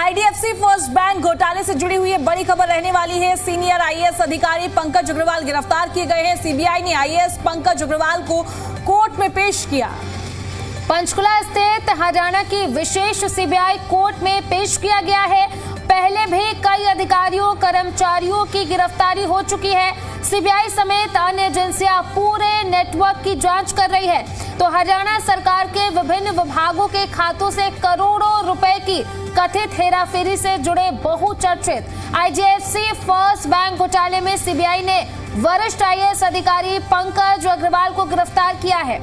IDFC first bank घोटाले से जुड़ी हुई बड़ी खबर रहने वाली है। सीनियर आईएएस अधिकारी पंकज अग्रवाल गिरफ्तार किए गए हैं। सीबीआई ने आईएएस पंकज अग्रवाल को कोर्ट में पेश किया। पंचकुला स्थित हरियाणा की विशेष सीबीआई कोर्ट में पेश किया गया है। पहले भी कई अधिकारियों कर्मचारियों की गिरफ्तारी हो चुकी है। सीबीआई समेत अन्य एजेंसियां पूरे नेटवर्क की जांच कर रही है। तो हरियाणा सरकार के विभिन्न विभागों के खातों से करोड़ों रुपए की कथित हेराफेरी से जुड़े बहुचर्चित आईडीएफसी फर्स्ट बैंक घोटाले में सीबीआई ने वरिष्ठ आईएएस अधिकारी पंकज अग्रवाल को गिरफ्तार किया है।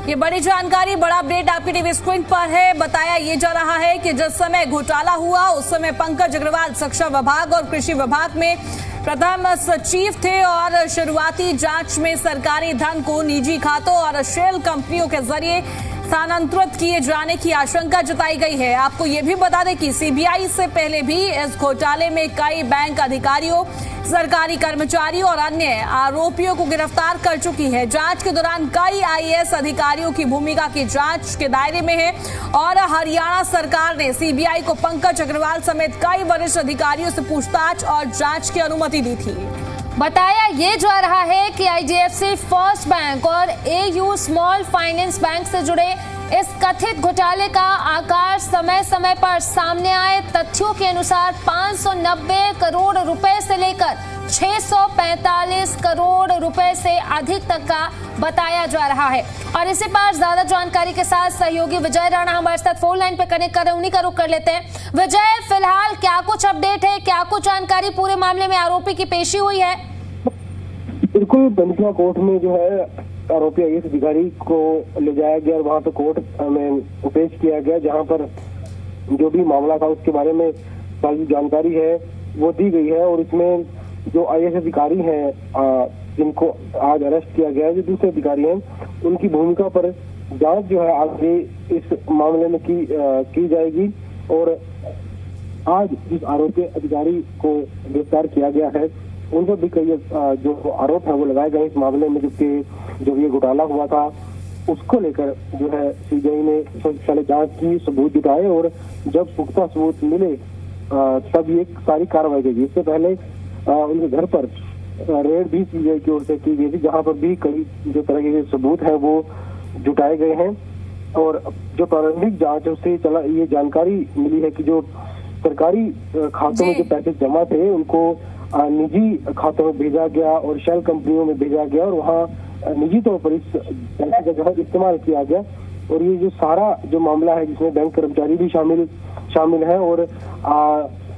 ये बड़ी जानकारी, बड़ा अपडेट आपकी टीवी स्क्रीन पर है। बताया ये जा रहा है कि जिस समय घोटाला हुआ उस समय पंकज अग्रवाल शिक्षा विभाग और कृषि विभाग में प्रथम सचिव थे और शुरुआती जांच में सरकारी धन को निजी खातों और शेल कंपनियों के जरिए स्थानांतरित किए जाने की आशंका जताई गई है। आपको ये भी बता दें कि सीबीआई से पहले भी इस घोटाले में कई बैंक अधिकारियों, सरकारी कर्मचारियों और अन्य आरोपियों को गिरफ्तार कर चुकी है। जांच के दौरान कई आईएएस अधिकारियों की भूमिका की जांच के दायरे में है और हरियाणा सरकार ने सीबीआई को पंकज अग्रवाल समेत कई वरिष्ठ अधिकारियों से पूछताछ और जांच की अनुमति दी थी। बताया ये जा रहा है कि आईडीएफसी फर्स्ट बैंक और एयू स्मॉल फाइनेंस बैंक से जुड़े इस कथित घोटाले का आकार समय समय पर सामने आए तथ्यों के अनुसार 590 करोड़ रुपए से लेकर 645 करोड़ रुपए से अधिक तक का बताया जा रहा है। और इसी पर ज्यादा जानकारी के साथ सहयोगी विजय राणा हमारे साथ फोन लाइन पे कनेक्ट कर रहे हैं, उन्हीं का रुख कर लेते हैं। विजय, फिलहाल क्या कुछ अपडेट है, क्या कुछ जानकारी पूरे मामले में आरोपी की पेशी हुई है? बिल्कुल, पंचकुला कोर्ट में जो है आरोपी आईएएस अधिकारी को ले जाया गया और वहां पे कोर्ट में पेश किया गया, जहां पर जो भी मामला था उसके बारे में सारी जानकारी है वो दी गई है। और इसमें जो आईएएस अधिकारी हैं जिनको आज अरेस्ट किया गया है, जो दूसरे अधिकारी हैं, उनकी भूमिका पर जांच जो है आगे इस मामले में की जाएगी। और आज जिस आरोपी अधिकारी को गिरफ्तार किया गया है उन पर भी कई जो आरोप है वो लगाए गए इस मामले में, जिसके जब ये घोटाला हुआ था उसको लेकर जो है सीबीआई ने सबसे पहले जांच की, सबूत जुटाए और जब पुख्ता सबूत मिले तब ये सारी कार्रवाई की गई। इससे पहले उनके घर पर रेड भी सीबीआई की ओर से की गई थी, जहां पर भी कई जो तरह के सबूत है वो जुटाए गए हैं। और जो प्रारंभिक जांच है उससे ये जानकारी मिली है कि जो सरकारी खातों में जो पैसे जमा थे उनको निजी खातों में भेजा गया और शेल कंपनियों में भेजा गया और वहाँ निजी तौर पर इस पैसे का जो है इस्तेमाल किया गया। और ये जो सारा जो मामला है जिसमें बैंक कर्मचारी भी शामिल है और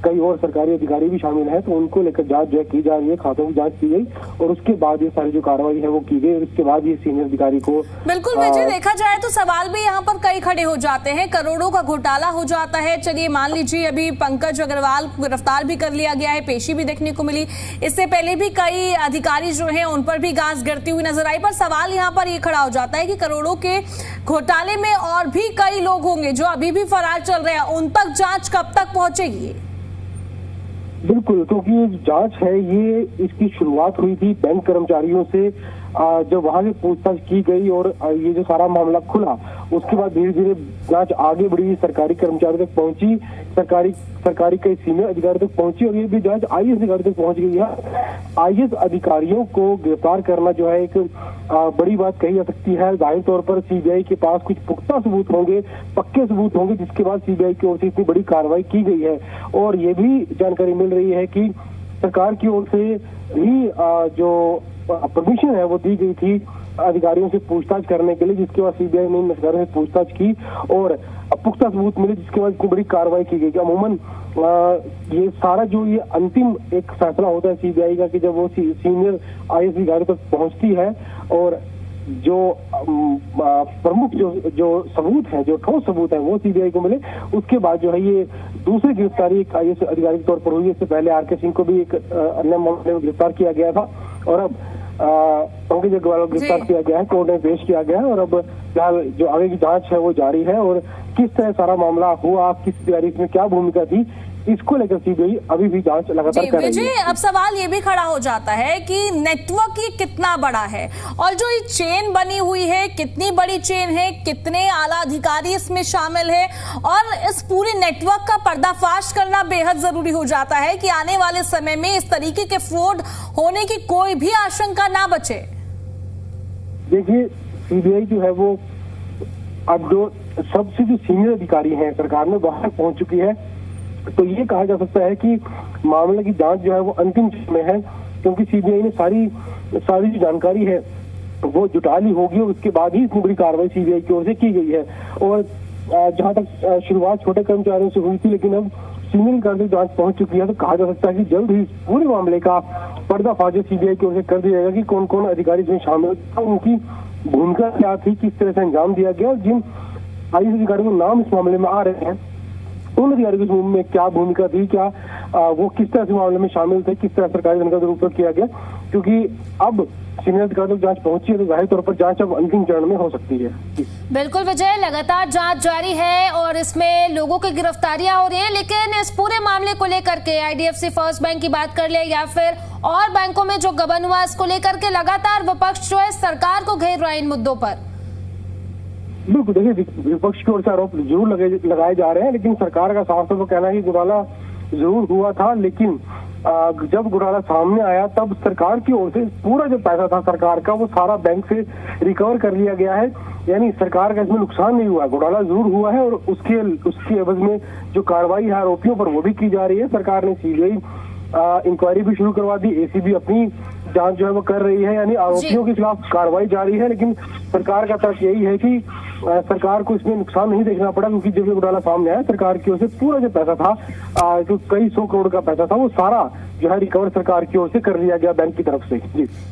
कई और सरकारी अधिकारी भी शामिल हैं, तो उनको लेकर जांच जो है की जा रही है, खातों की जांच की गई और उसके बाद ये सारी जो कार्रवाई है वो की गई और उसके बाद ये सीनियर अधिकारी को बिल्कुल विजय, देखा जाए तो सवाल भी यहाँ पर कई खड़े हो जाते हैं। करोड़ों का घोटाला हो जाता है। चलिए मान लीजिए अभी पंकज अग्रवाल को गिरफ्तार भी कर लिया गया है, पेशी भी देखने को मिली। इससे पहले भी कई अधिकारी जो है उन पर भी गाज गिरती हुई नजर आई। पर सवाल यहाँ पर ये खड़ा हो जाता है कि करोड़ों के घोटाले में और भी कई लोग होंगे जो अभी भी फरार चल रहे हैं, उन तक जांच कब तक पहुंचेगी? बिल्कुल, क्योंकि जांच है ये इसकी शुरुआत हुई थी बैंक कर्मचारियों से, जब वहां से पूछताछ की गई और ये जो सारा मामला खुला उसके बाद धीरे धीरे जांच आगे बढ़ी, सरकारी कर्मचारियों तक पहुंची, सरकारी कई सीनियर अधिकारियों तक पहुंची और ये भी जांच आईएएस अधिकारियों तक पहुंच गई है। आईएएस अधिकारियों को गिरफ्तार करना जो है एक बड़ी बात कही जा सकती है। जाहिर तौर पर सीबीआई के पास कुछ पुख्ता सबूत होंगे, पक्के सबूत होंगे, जिसके बाद सीबीआई की ओर से इतनी बड़ी कार्रवाई की गई है। और ये भी जानकारी मिल रही है कि सरकार की ओर से भी जो परमिशन है वो दी गई थी अधिकारियों से पूछताछ करने के लिए, जिसके बाद सीबीआई ने इन अधिकारियों से पूछताछ की और पुख्ता सबूत मिले, जिसके बाद इतनी बड़ी कार्रवाई की गई। अमूमन ये सारा जो ये अंतिम एक फैसला होता है सीबीआई का कि जब वो सीनियर आईएएस अधिकारियों तक पहुंचती है और जो प्रमुख जो सबूत है, जो ठोस सबूत है वो सीबीआई को मिले, उसके बाद जो है ये दूसरी गिरफ्तारी एक आईएएस अधिकारी के तौर पर हुई। इससे पहले आरके सिंह को भी एक अन्य मामले में गिरफ्तार किया गया था और अब पंकज अग्रवाल को गिरफ्तार किया गया है, कोर्ट में पेश किया गया है और अब फिलहाल जो आगे की जांच है वो जारी है। और किस तरह सारा मामला हुआ, किस तारीख में क्या भूमिका थी, इसको लेकर सीबीआई अभी भी जांच लगातार जी कर रही विजय, है। अब सवाल ये भी खड़ा हो जाता है कि नेटवर्क ये कितना बड़ा है और जो ये चेन बनी हुई है कितनी बड़ी चेन है, कितने आला अधिकारी इसमें शामिल है, और इस पूरे नेटवर्क का पर्दाफाश करना बेहद जरूरी हो जाता है कि आने वाले समय में इस तरीके के फ्रॉड होने की कोई भी आशंका ना बचे। देखिए, सीबीआई जो है वो अब जो सबसे जो सीनियर अधिकारी हैं सरकार में वहां तक पहुंच चुकी है, तो ये कहा जा सकता है कि मामले की जांच जो है वो अंतिम चरण में है, क्योंकि सीबीआई ने सारी जो जानकारी है वो जुटा ली होगी और उसके बाद ही इतनी बड़ी कार्रवाई सीबीआई की ओर से की गई है। और जहां तक शुरुआत छोटे कर्मचारियों से हुई थी, लेकिन अब सीनियर अधिकारी जांच पहुंच चुकी है, तो कहा जा सकता है कि जल्द ही पूरे मामले का पर्दाफाश सीबीआई की ओर से कर दिया जाएगा कि कौन कौन अधिकारी इसमें शामिल थे, उनकी भूमिका क्या थी, किस तरह से अंजाम दिया गया, और जिन आईएएस अधिकारियों के नाम इस मामले में आ रहे हैं उन अधिकारियों की में क्या भूमिका थी, क्या वो किस तरह से मामले में शामिल थे, किस तरह सरकारी धन का दुरुपयोग किया गया। क्योंकि अब सीनियर अधिकारियों की जांच पहुंची है, तो जाहिर तौर पर जांच अब अंतिम चरण में हो सकती है। बिल्कुल विजय, लगातार जांच जारी है और इसमें लोगों की गिरफ्तारियां हो रही हैं, लेकिन इस पूरे मामले को लेकर के आईडीएफसी फर्स्ट बैंक की बात कर ले या फिर और बैंकों में जो गबन हुआ, इसको लेकर के लगातार विपक्ष जो है सरकार को घेर रहा है इन मुद्दों पर। बिल्कुल, देखिए विपक्ष की ओर से आरोप जरूर लगाए जा रहे हैं, लेकिन सरकार का साफ तौर पर कहना है कि घोटाला जरूर हुआ था, लेकिन जब घोटाला सामने आया तब सरकार की ओर से पूरा जो पैसा था सरकार का वो सारा बैंक से रिकवर कर लिया गया है। यानी सरकार का इसमें नुकसान नहीं हुआ, घोटाला जरूर हुआ है और उसके एवज में जो कार्रवाई है आरोपियों पर वो भी की जा रही है। सरकार ने सीबीआई इंक्वायरी भी शुरू करवा दी, एसीबी अपनी जांच जो है वो कर रही है, यानी आरोपियों के खिलाफ कार्रवाई जारी है। लेकिन सरकार का तर्क यही है कि सरकार को इसमें नुकसान नहीं देखना पड़ा, क्योंकि जब ये घोटाला सामने आया सरकार की ओर से पूरा जो पैसा था, जो कई 100 करोड़ का पैसा था, वो सारा जो है रिकवर सरकार की ओर से कर लिया गया बैंक की तरफ से। जी।